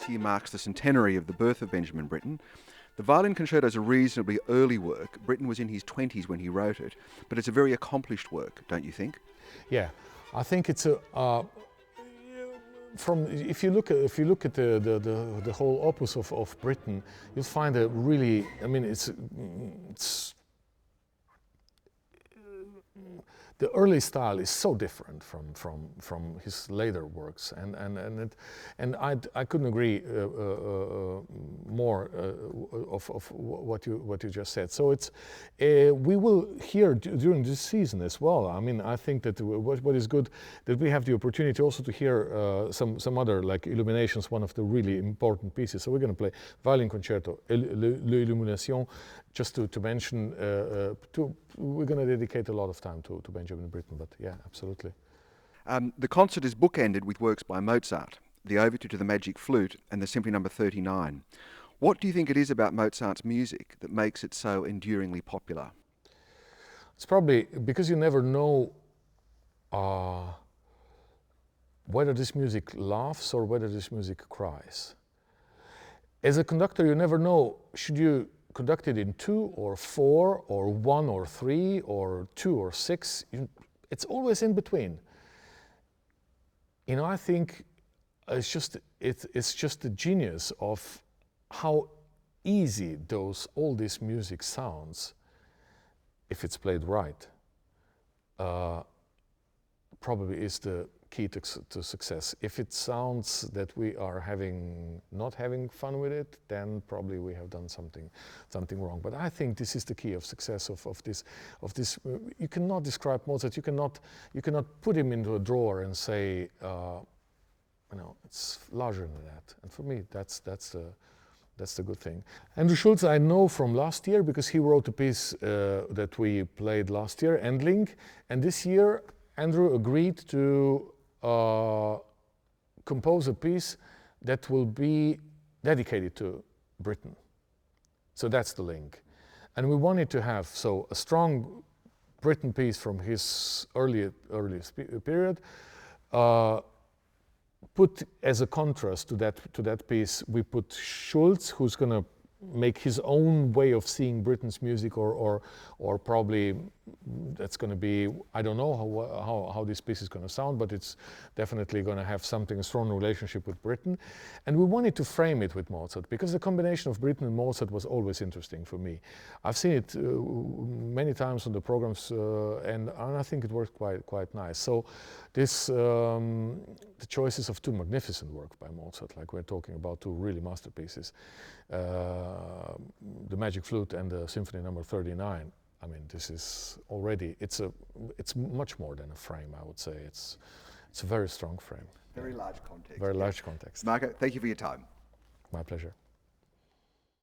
this year marks the centenary of the birth of Benjamin Britten. The violin concerto is a reasonably early work. Britten was in his 20s when he wrote it, but it's a very accomplished work, don't you think? Yeah, I think it's a. If you look at the whole opus of Britten, you'll find a really. I mean, it's the early style is so different from his later works, and I couldn't agree more of what you just said. So it's we will hear during this season as well. I mean, I think that what is good that we have the opportunity also to hear some other, like Illuminations, one of the really important pieces. So we're going to play violin concerto, l'Illumination. Just to mention, we're going to dedicate a lot of time to Benjamin Britten, but yeah, absolutely. The concert is bookended with works by Mozart, the Overture to the Magic Flute and the Symphony No. 39. What do you think it is about Mozart's music that makes it so enduringly popular? It's probably because you never know whether this music laughs or whether this music cries. As a conductor, you never know, should you conduct it in 2 or 4 or 1 or 3 or 2 or 6. It's always in between. You know, I think it's just the genius of how easy all this music sounds if it's played right. Probably is the key to success. If it sounds that we are not having fun with it, then probably we have done something wrong. But I think this is the key of success of this. You cannot describe Mozart. You cannot put him into a drawer and say, it's larger than that. And for me, that's the good thing. Andrew Schulz I know from last year because he wrote a piece that we played last year, Endling, and this year Andrew agreed to compose a piece that will be dedicated to Britain. So that's the link. And we wanted to have a strong Britain piece from his earliest period, put as a contrast to that piece, we put Schulz, who's going to make his own way of seeing Britain's music, or probably that's going to be, I don't know how this piece is going to sound, but it's definitely going to have a strong relationship with Britain. And we wanted to frame it with Mozart, because the combination of Britain and Mozart was always interesting for me. I've seen it many times on the programs, and I think it worked quite nice. So this, the choices of 2 magnificent works by Mozart, like we're talking about 2 really masterpieces, the Magic Flute and the Symphony No. 39. I mean, this is already, it's much more than a frame, I would say. It's a very strong frame. Very large context. Very large context. Marko, thank you for your time. My pleasure.